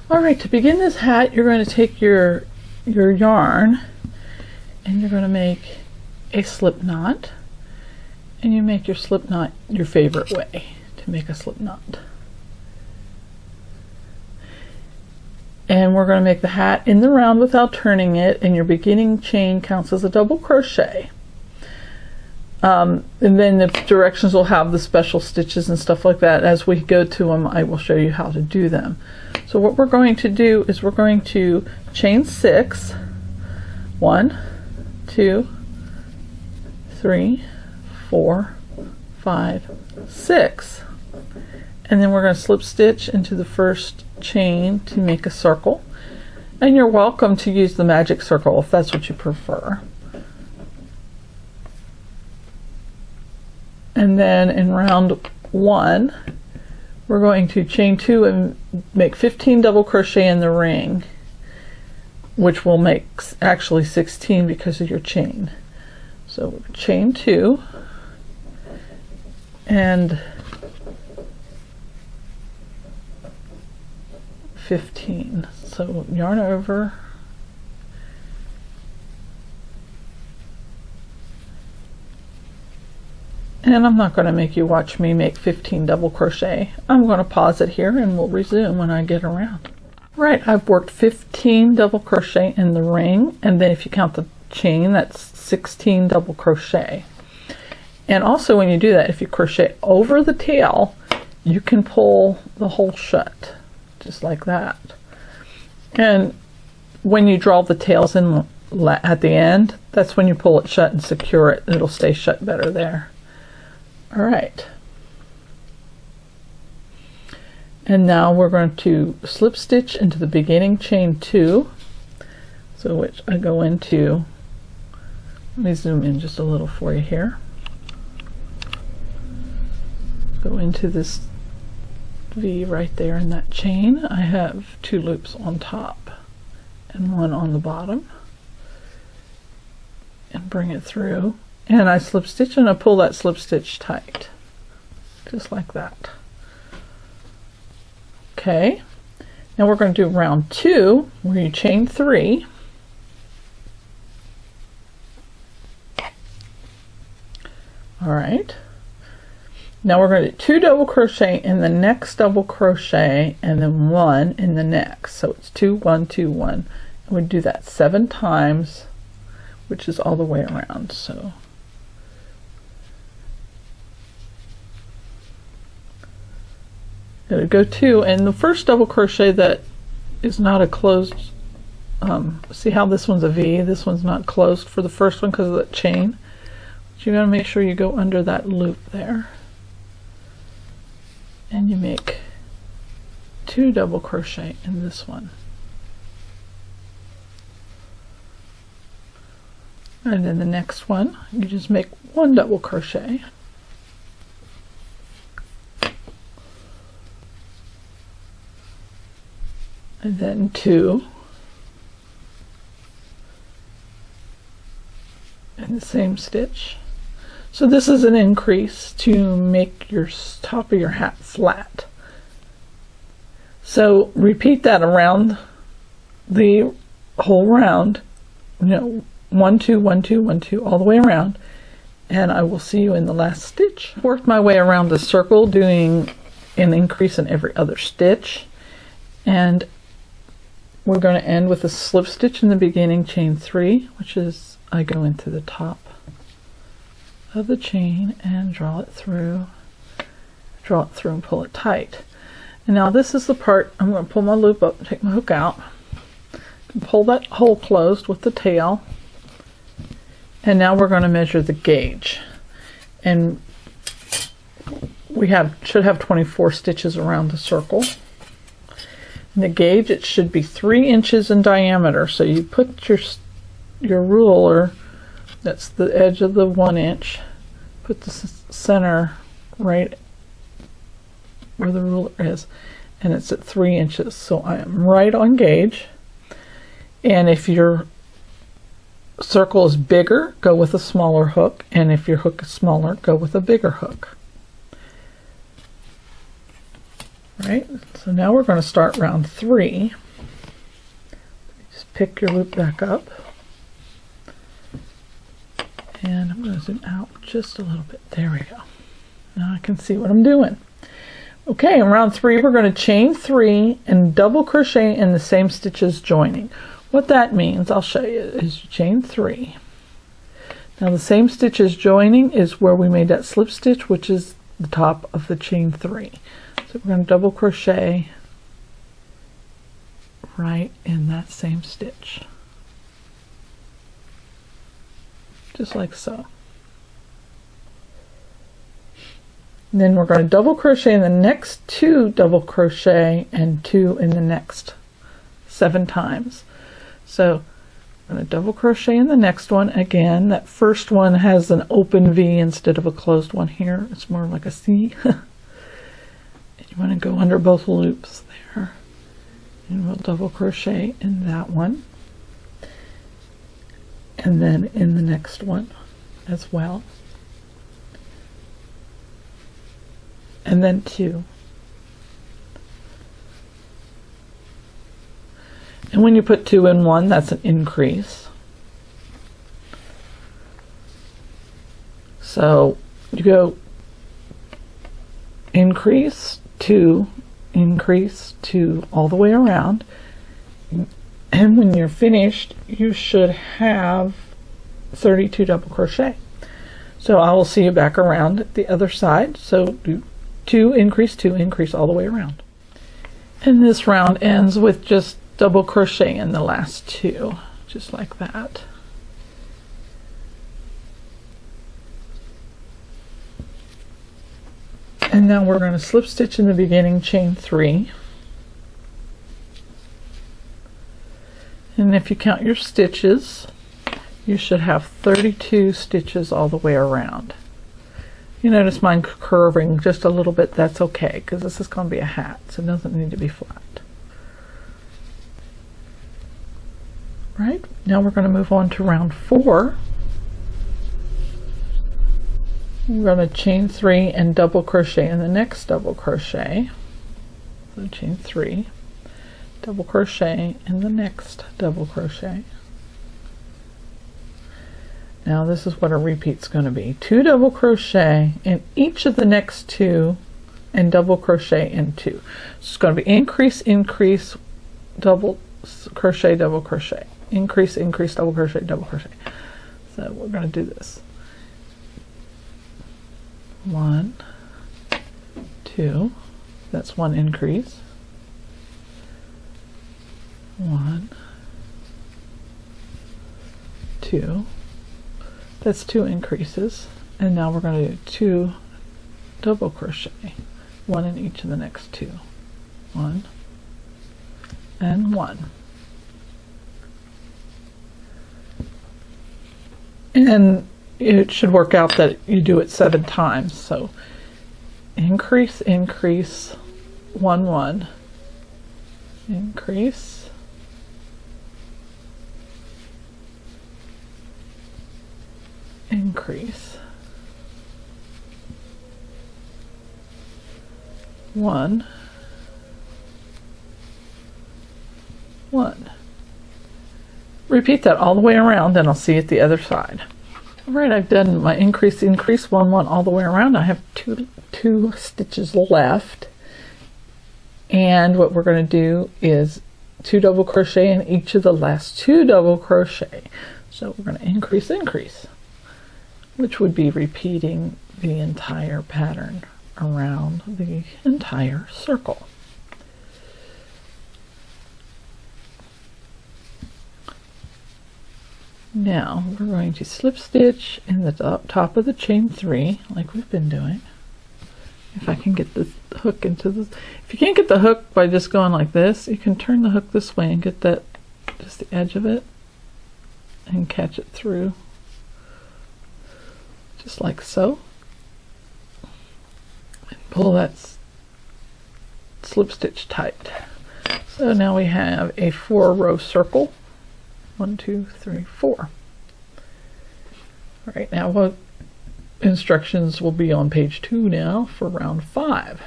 All right, to begin this hat, you're going to take your yarn and you're going to make a slip knot, and you make your slip knot your favorite way to make a slip knot. And we're going to make the hat in the round without turning it, and your beginning chain counts as a double crochet. And then the directions will have the special stitches and stuff like that. As we go to them, I will show you how to do them. So what we're going to do is we're going to chain 6, 1, 2, 3, 4, 5, 6, and then we're going to slip stitch into the first chain to make a circle, and you're welcome to use the magic circle if that's what you prefer. And then in round 1 we're going to chain 2 and make 15 double crochet in the ring, which will make actually 16 because of your chain. So chain 2 and 15. So yarn over, and I'm not going to make you watch me make 15 double crochet. I'm going to pause it here and we'll resume when I get around. Right, I've worked 15 double crochet in the ring, and then if you count the chain, that's 16 double crochet. And also when you do that, if you crochet over the tail, you can pull the hole shut just like that. And when you draw the tails in at the end, that's when you pull it shut and secure it. It'll stay shut better there. All right, and now we're going to slip stitch into the beginning chain 2, so which I go into, let me zoom in just a little for you here, go into this V right there in that chain. I have 2 loops on top and 1 on the bottom, and bring it through. And I slip stitch and I pull that slip stitch tight, just like that. Okay, now we're going to do round 2 where you chain 3. All right, now we're going to do 2 double crochet in the next double crochet and then 1 in the next. So it's 2, 1, 2, 1. And we do that 7 times, which is all the way around. So go 2, and the first double crochet that is not a closed, see how this one's a V, this one's not closed for the first one because of that chain, but you got to make sure you go under that loop there, and you make 2 double crochet in this one, and then the next one you just make 1 double crochet, and then 2, and the same stitch. So this is an increase to make your top of your hat flat. So repeat that around the whole round, 1, 2, 1, 2, 1, 2, all the way around, and I will see you in the last stitch. Worked my way around the circle doing an increase in every other stitch, and we're going to end with a slip stitch in the beginning chain 3, which is I go into the top of the chain and draw it through and pull it tight. And now this is the part I'm going to pull my loop up, take my hook out, pull that hole closed with the tail, and now we're going to measure the gauge, and we should have 24 stitches around the circle. The gauge, it should be 3 inches in diameter, so you put your ruler, that's the edge of the 1 inch, put the center right where the ruler is, and it's at 3 inches, so I am right on gauge. And if your circle is bigger, go with a smaller hook, and if your hook is smaller, go with a bigger hook. right, so now we're going to start round 3. Just pick your loop back up. And I'm going to zoom out just a little bit. There we go. Now I can see what I'm doing. Okay, in round 3 we're going to chain 3 and double crochet in the same stitches joining. What that means, I'll show you, is you chain 3. Now the same stitches joining is where we made that slip stitch, which is the top of the chain 3. So we're going to double crochet right in that same stitch. Just like so. And then we're going to double crochet in the next 2 double crochet and 2 in the next 7 times. So I'm going to double crochet in the next one. Again, that first one has an open V instead of a closed one here. It's more like a C. And you want to go under both loops there. And we'll double crochet in that one. And then in the next one as well. And then 2. And when you put 2 in one, that's an increase. So you go increase, 2, increase, 2, all the way around. And when you're finished, you should have 32 double crochet. So I will see you back around at the other side. So do 2, increase all the way around. And this round ends with just double crochet in the last 2, just like that. And now we're going to slip stitch in the beginning, chain 3. And if you count your stitches, you should have 32 stitches all the way around. You notice mine curving just a little bit. That's okay, because this is going to be a hat, so it doesn't need to be flat. Right, now we're going to move on to round 4. We're going to chain 3 and double crochet in the next double crochet. So chain 3, double crochet in the next double crochet. Now this is what a repeat's going to be. 2 double crochet in each of the next 2 and double crochet in 2. So it's going to be increase, increase, double crochet, double crochet. Increase, increase, double crochet, double crochet. So we're going to do this. 1, 2, that's 1 increase. 1, 2, that's 2 increases. And now we're going to do 2 double crochet, 1 in each of the next 2. 1 and 1. And it should work out that you do it 7 times. So increase, increase, 1, 1, increase, increase, 1, 1. Repeat that all the way around, and I'll see you at the other side. All right, I've done my increase, increase, 1, 1 all the way around. I have two stitches left, and what we're going to do is 2 double crochet in each of the last 2 double crochet. So we're going to increase, increase, which would be repeating the entire pattern around the entire circle. Now we're going to slip stitch in the top of the chain 3 like we've been doing. If I can get the hook into the, if you can't get the hook by just going like this, you can turn the hook this way and get that, just the edge of it, and catch it through just like so, and pull that slip stitch tight. So now we have a 4-row circle. 1, 2, 3, 4. All right, now what instructions will be on page 2 now for round 5.